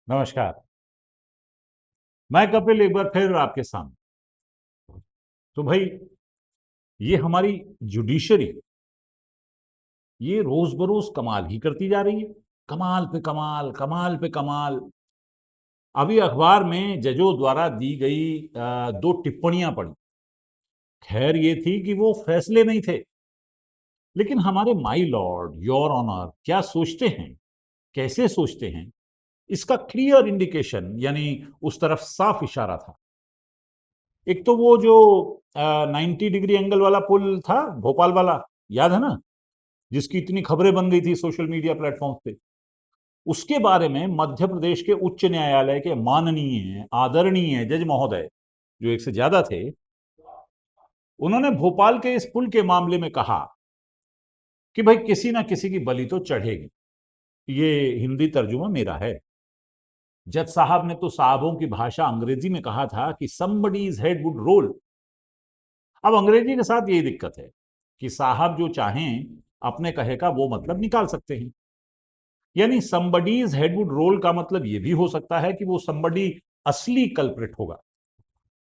नमस्कार। मैं कपिल एक बार फिर आपके सामने। तो भाई, ये हमारी जुडिशरी ये रोज बरोज कमाल ही करती जा रही है। कमाल पे कमाल, कमाल पे कमाल। अभी अखबार में जजों द्वारा दी गई दो टिप्पणियां पढ़ी। खैर ये थी कि वो फैसले नहीं थे, लेकिन हमारे माई लॉर्ड, योर ऑनर क्या सोचते हैं, कैसे सोचते हैं, इसका क्लियर इंडिकेशन यानी उस तरफ साफ इशारा था। एक तो वो जो 90 डिग्री एंगल वाला पुल था, भोपाल वाला, याद है ना, जिसकी इतनी खबरें बन गई थी सोशल मीडिया प्लेटफॉर्म पे। उसके बारे में मध्य प्रदेश के उच्च न्यायालय के माननीय आदरणीय जज महोदय, जो एक से ज्यादा थे, उन्होंने भोपाल के इस पुल के मामले में कहा कि भाई किसी ना किसी की बलि तो चढ़ेगी। ये हिंदी तर्जुमा मेरा है। जज साहब ने तो साहबों की भाषा अंग्रेजी में कहा था कि somebody's head would roll। अब अंग्रेजी के साथ यही दिक्कत है कि साहब जो चाहें अपने कहे का वो मतलब निकाल सकते हैं। यानी somebody's head would roll का मतलब ये भी हो सकता है कि वो somebody असली कल्प्रिट होगा,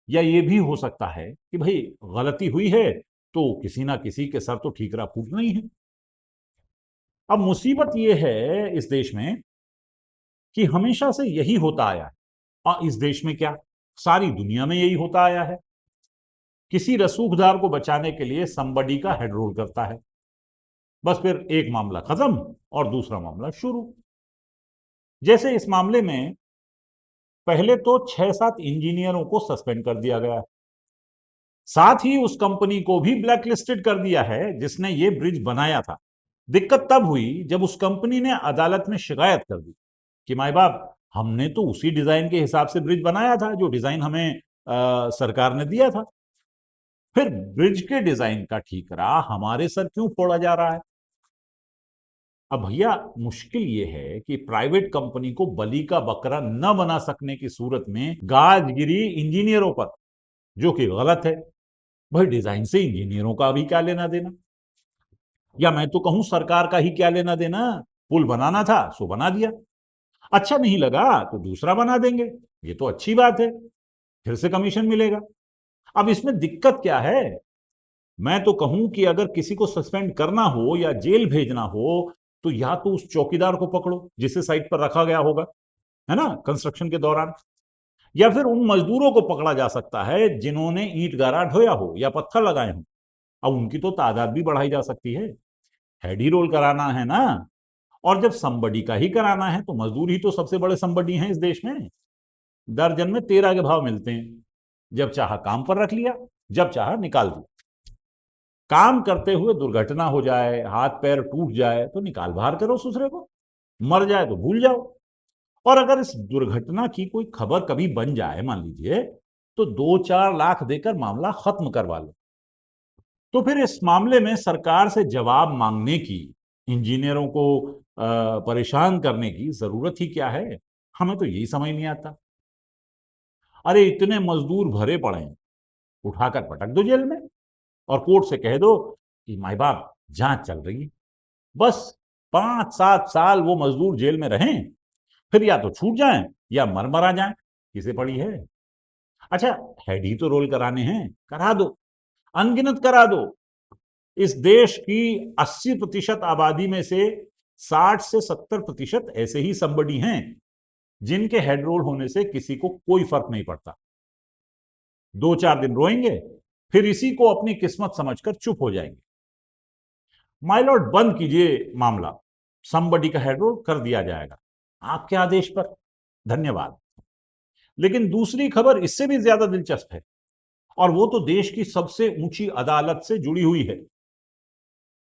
या ये भी हो सकता है कि भाई गलती हुई है तो किसी ना किसी के सर तो ठीकरा फूटना ही है। अब मुसीबत ये है इस देश में कि हमेशा से यही होता आया है। और इस देश में क्या, सारी दुनिया में यही होता आया है। किसी रसूखदार को बचाने के लिए somebody का हेड रोल करता है, बस फिर एक मामला खत्म और दूसरा मामला शुरू। जैसे इस मामले में पहले तो 6-7 इंजीनियरों को सस्पेंड कर दिया गया, साथ ही उस कंपनी को भी ब्लैकलिस्टेड कर दिया है जिसने ये ब्रिज बनाया था। दिक्कत तब हुई जब उस कंपनी ने अदालत में शिकायत कर दी कि माए बाप, हमने तो उसी डिजाइन के हिसाब से ब्रिज बनाया था जो डिजाइन हमें सरकार ने दिया था। फिर ब्रिज के डिजाइन का ठीकरा हमारे सर क्यों फोड़ा जा रहा है? अब भैया, मुश्किल ये है कि प्राइवेट कंपनी को बलि का बकरा न बना सकने की सूरत में गाजगिरी इंजीनियरों पर, जो कि गलत है। भाई डिजाइन से इंजीनियरों का भी क्या लेना देना, या मैं तो कहूं सरकार का ही क्या लेना देना। पुल बनाना था सो बना दिया, अच्छा नहीं लगा तो दूसरा बना देंगे, ये तो अच्छी बात है, फिर से कमीशन मिलेगा। अब इसमें दिक्कत क्या है? मैं तो कहूं कि अगर किसी को सस्पेंड करना हो या जेल भेजना हो तो या तो उस चौकीदार को पकड़ो जिसे साइट पर रखा गया होगा, है ना, कंस्ट्रक्शन के दौरान, या फिर उन मजदूरों को पकड़ा जा सकता है जिन्होंने ईंट गारा ढोया हो या पत्थर लगाए हो। अब उनकी तो तादाद भी बढ़ाई जा सकती है। हेड ही रोल कराना है ना, और जब संबडी का ही कराना है तो मजदूर ही तो सबसे बड़े संबडी हैं इस देश में। दर्जन में 13 के भाव मिलते हैं। जब चाहा काम पर रख लिया, जब चाहा निकाल दिया। काम करते हुए दुर्घटना हो जाए, हाथ पैर टूट जाए तो निकाल बाहर करो दूसरे को, मर जाए तो भूल जाओ। और अगर इस दुर्घटना की कोई खबर कभी बन जाए मान लीजिए, तो 2-4 लाख देकर मामला खत्म करवा लो। तो फिर इस मामले में सरकार से जवाब मांगने की, इंजीनियरों को परेशान करने की जरूरत ही क्या है? हमें तो यही समझ नहीं आता। अरे इतने मजदूर भरे पड़े हैं, उठाकर पटक दो जेल में और कोर्ट से कह दो कि माई बाप जांच चल रही है। बस 5-7 साल वो मजदूर जेल में रहें, फिर या तो छूट जाएं या मर मरा जाएं, किसे पड़ी है? अच्छा, हेड ही तो रोल कराने हैं, करा दो, अनगिनत करा दो। इस देश की 80% आबादी में से 60 से 70% ऐसे ही संबड़ी हैं जिनके हेड रोल होने से किसी को कोई फर्क नहीं पड़ता। 2-4 दिन रोएंगे, फिर इसी को अपनी किस्मत समझकर चुप हो जाएंगे। माय लॉर्ड, बंद कीजिए मामला, संबडी का हेड रोल कर दिया जाएगा आपके आदेश पर। धन्यवाद। लेकिन दूसरी खबर इससे भी ज्यादा दिलचस्प है, और वो तो देश की सबसे ऊंची अदालत से जुड़ी हुई है।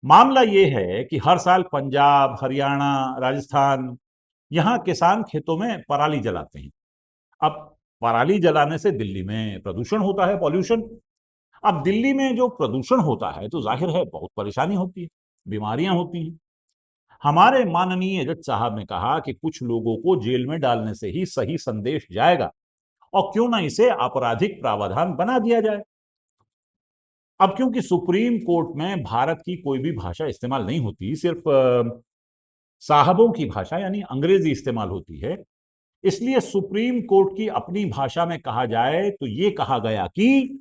मामला ये है कि हर साल पंजाब, हरियाणा, राजस्थान, यहां किसान खेतों में पराली जलाते हैं। अब पराली जलाने से दिल्ली में प्रदूषण होता है, पॉल्यूशन। अब दिल्ली में जो प्रदूषण होता है तो जाहिर है बहुत परेशानी होती है, बीमारियां होती हैं। हमारे माननीय जज साहब ने कहा कि कुछ लोगों को जेल में डालने से ही सही संदेश जाएगा, और क्यों ना इसे आपराधिक प्रावधान बना दिया जाए। अब क्योंकि सुप्रीम कोर्ट में भारत की कोई भी भाषा इस्तेमाल नहीं होती, सिर्फ साहबों की भाषा यानी अंग्रेजी इस्तेमाल होती है, इसलिए सुप्रीम कोर्ट की अपनी भाषा में कहा जाए तो ये कहा गया कि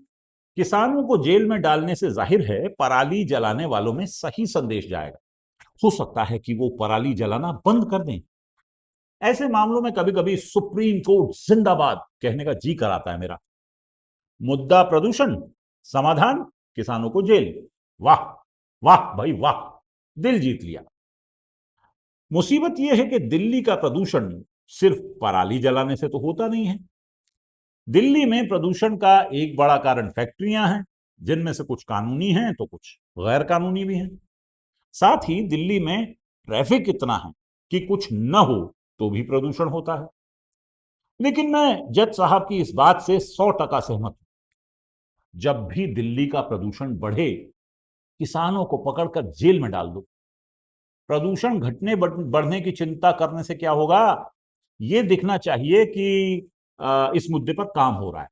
किसानों को जेल में डालने से जाहिर है पराली जलाने वालों में सही संदेश जाएगा। हो सकता है कि वो पराली जलाना बंद कर दें। ऐसे मामलों में कभी कभी सुप्रीम कोर्ट जिंदाबाद कहने का जी कराता है मेरा। मुद्दा प्रदूषण, समाधान किसानों को जेल। वाह वाह भाई वाह, दिल जीत लिया। मुसीबत यह है कि दिल्ली का प्रदूषण सिर्फ पराली जलाने से तो होता नहीं है। दिल्ली में प्रदूषण का एक बड़ा कारण फैक्ट्रियां हैं, जिनमें से कुछ कानूनी हैं तो कुछ गैर कानूनी भी हैं। साथ ही दिल्ली में ट्रैफिक इतना है कि कुछ न हो तो भी प्रदूषण होता है। लेकिन मैं जज साहब की इस बात से 100% सहमत हूं। जब भी दिल्ली का प्रदूषण बढ़े, किसानों को पकड़कर जेल में डाल दो। प्रदूषण घटने बढ़ने की चिंता करने से क्या होगा, ये दिखना चाहिए कि इस मुद्दे पर काम हो रहा है।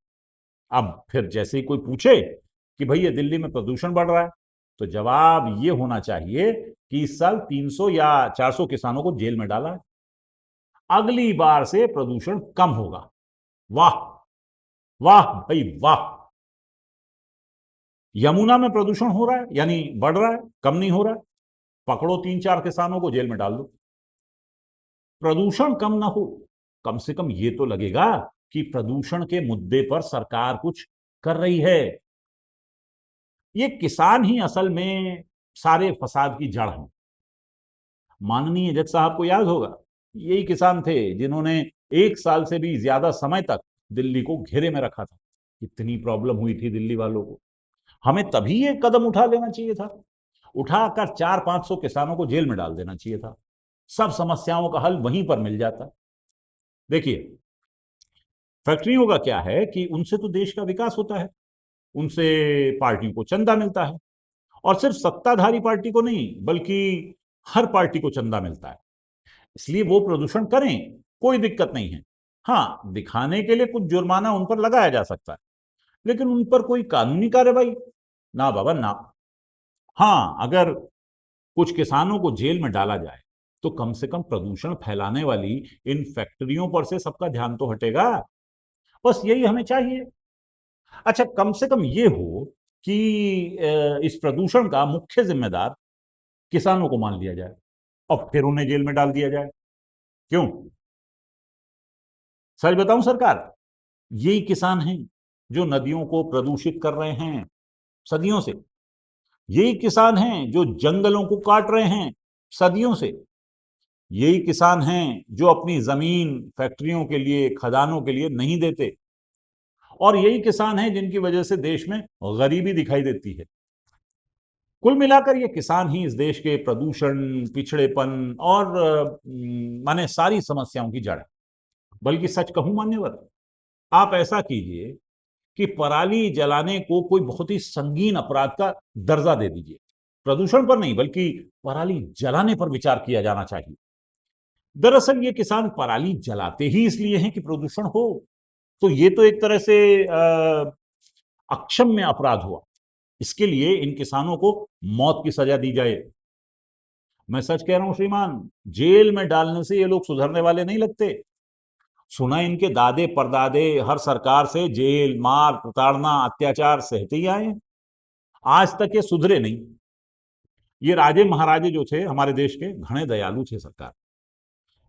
अब फिर जैसे ही कोई पूछे कि भाई ये दिल्ली में प्रदूषण बढ़ रहा है, तो जवाब ये होना चाहिए कि इस साल 300 या 400 किसानों को जेल में डाला है, अगली बार से प्रदूषण कम होगा। वाह वाह भाई वाह। यमुना में प्रदूषण हो रहा है, यानी बढ़ रहा है, कम नहीं हो रहा है। पकड़ो 3-4 किसानों को जेल में डाल दो। प्रदूषण कम ना हो, कम से कम ये तो लगेगा कि प्रदूषण के मुद्दे पर सरकार कुछ कर रही है। ये किसान ही असल में सारे फसाद की जड़ हैं। माननीय जज साहब को याद होगा, यही किसान थे जिन्होंने 1 साल से भी ज्यादा समय तक दिल्ली को घेरे में रखा था। कितनी प्रॉब्लम हुई थी दिल्ली वालों को। हमें तभी ये कदम उठा लेना चाहिए था, उठाकर 400-500 किसानों को जेल में डाल देना चाहिए था। सब समस्याओं का हल वहीं पर मिल जाता। देखिए, फैक्ट्रियों का क्या है कि उनसे तो देश का विकास होता है, उनसे पार्टियों को चंदा मिलता है, और सिर्फ सत्ताधारी पार्टी को नहीं बल्कि हर पार्टी को चंदा मिलता है। इसलिए वो प्रदूषण करें, कोई दिक्कत नहीं है। हाँ, दिखाने के लिए कुछ जुर्माना उन पर लगाया जा सकता है, लेकिन उन पर कोई कानूनी कार्रवाई ना बाबा ना। हाँ, अगर कुछ किसानों को जेल में डाला जाए तो कम से कम प्रदूषण फैलाने वाली इन फैक्ट्रियों पर से सबका ध्यान तो हटेगा। बस यही हमें चाहिए। अच्छा, कम से कम ये हो कि इस प्रदूषण का मुख्य जिम्मेदार किसानों को मान लिया जाए और फिर उन्हें जेल में डाल दिया जाए। क्यों? सच बताऊं सरकार, यही किसान हैं जो नदियों को प्रदूषित कर रहे हैं सदियों से। यही किसान हैं जो जंगलों को काट रहे हैं सदियों से। यही किसान हैं जो अपनी जमीन फैक्ट्रियों के लिए, खदानों के लिए नहीं देते। और यही किसान हैं जिनकी वजह से देश में गरीबी दिखाई देती है। कुल मिलाकर ये किसान ही इस देश के प्रदूषण, पिछड़ेपन और माने सारी समस्याओं की जड़ है। बल्कि सच कहूं मान्यवर, आप ऐसा कीजिए कि पराली जलाने को कोई बहुत ही संगीन अपराध का दर्जा दे दीजिए। प्रदूषण पर नहीं बल्कि पराली जलाने पर विचार किया जाना चाहिए। दरअसल ये किसान पराली जलाते ही इसलिए हैं कि प्रदूषण हो, तो ये तो एक तरह से अक्षम्य अपराध हुआ। इसके लिए इन किसानों को मौत की सजा दी जाए। मैं सच कह रहा हूं श्रीमान, जेल में डालने से ये लोग सुधरने वाले नहीं लगते। सुना इनके दादे परदादे हर सरकार से जेल, मार, प्रताड़ना, अत्याचार सहते ही आए हैं। आज तक ये सुधरे नहीं। ये राजे महाराजे जो थे हमारे देश के, घने दयालु थे सरकार।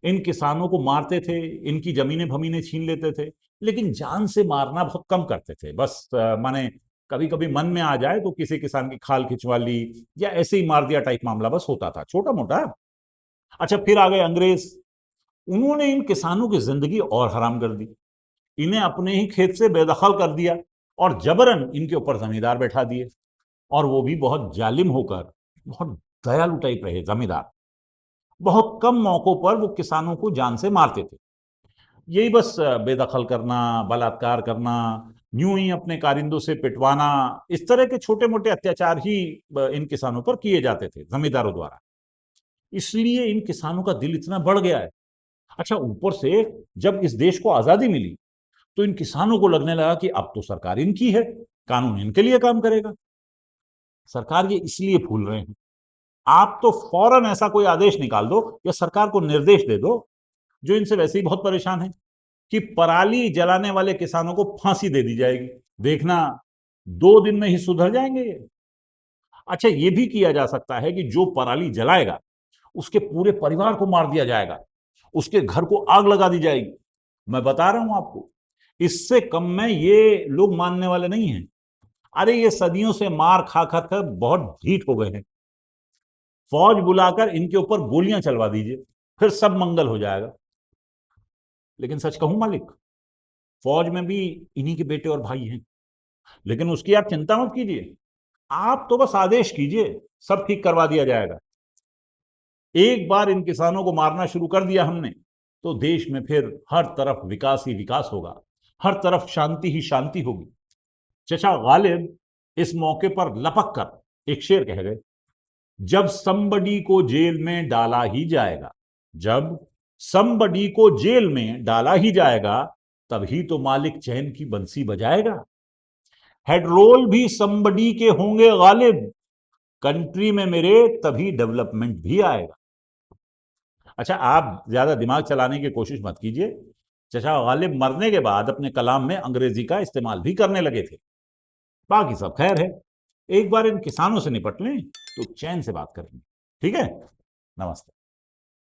इन किसानों को मारते थे, इनकी जमीनें भमीनें छीन लेते थे, लेकिन जान से मारना बहुत कम करते थे। बस माने कभी कभी मन में आ जाए तो किसी किसान की खाल खिंचवा ली या ऐसे ही मार दिया टाइप मामला बस होता था, छोटा मोटा। अच्छा, फिर आ गए अंग्रेज। उन्होंने इन किसानों की जिंदगी और हराम कर दी। इन्हें अपने ही खेत से बेदखल कर दिया और जबरन इनके ऊपर जमींदार बैठा दिए, और वो भी बहुत जालिम होकर। बहुत दयालु टाइप रहे जमींदार। बहुत कम मौकों पर वो किसानों को जान से मारते थे। यही बस बेदखल करना, बलात्कार करना, यूं ही अपने कारिंदों से पिटवाना, इस तरह के छोटे मोटे अत्याचार ही इन किसानों पर किए जाते थे जमींदारों द्वारा। इसलिए इन किसानों का दिल इतना बढ़ गया है। अच्छा, ऊपर से जब इस देश को आजादी मिली तो इन किसानों को लगने लगा कि अब तो सरकार इनकी है, कानून इनके लिए काम करेगा। सरकार ये इसलिए भूल रहे हैं। आप तो फौरन ऐसा कोई आदेश निकाल दो या सरकार को निर्देश दे दो, जो इनसे वैसे ही बहुत परेशान है, कि पराली जलाने वाले किसानों को फांसी दे दी जाएगी। देखना 2 दिन में ही सुधर जाएंगे ये। अच्छा, ये भी किया जा सकता है कि जो पराली जलाएगा उसके पूरे परिवार को मार दिया जाएगा, उसके घर को आग लगा दी जाएगी। मैं बता रहा हूं आपको, इससे कम में ये लोग मानने वाले नहीं हैं। अरे ये सदियों से मार खा खा कर बहुत ढीठ हो गए हैं। फौज बुलाकर इनके ऊपर गोलियां चलवा दीजिए, फिर सब मंगल हो जाएगा। लेकिन सच कहूं मालिक, फौज में भी इन्हीं के बेटे और भाई हैं। लेकिन उसकी आप चिंता मत कीजिए, आप तो बस आदेश कीजिए, सब ठीक करवा दिया जाएगा। एक बार इन किसानों को मारना शुरू कर दिया हमने तो देश में फिर हर तरफ विकास ही विकास होगा, हर तरफ शांति ही शांति होगी। चचा गालिब इस मौके पर लपक कर एक शेर कह गए, जब somebody को जेल में डाला ही जाएगा, जब somebody को जेल में डाला ही जाएगा, तभी तो मालिक चैन की बंसी बजाएगा। हेडरोल भी somebody के होंगे गालिब, कंट्री में मेरे तभी डेवलपमेंट भी आएगा। अच्छा, आप ज्यादा दिमाग चलाने की कोशिश मत कीजिए। चचा गालिब मरने के बाद अपने कलाम में अंग्रेजी का इस्तेमाल भी करने लगे थे। बाकी सब खैर है, एक बार इन किसानों से निपट लें तो चैन से बात करेंगे। ठीक है, नमस्ते।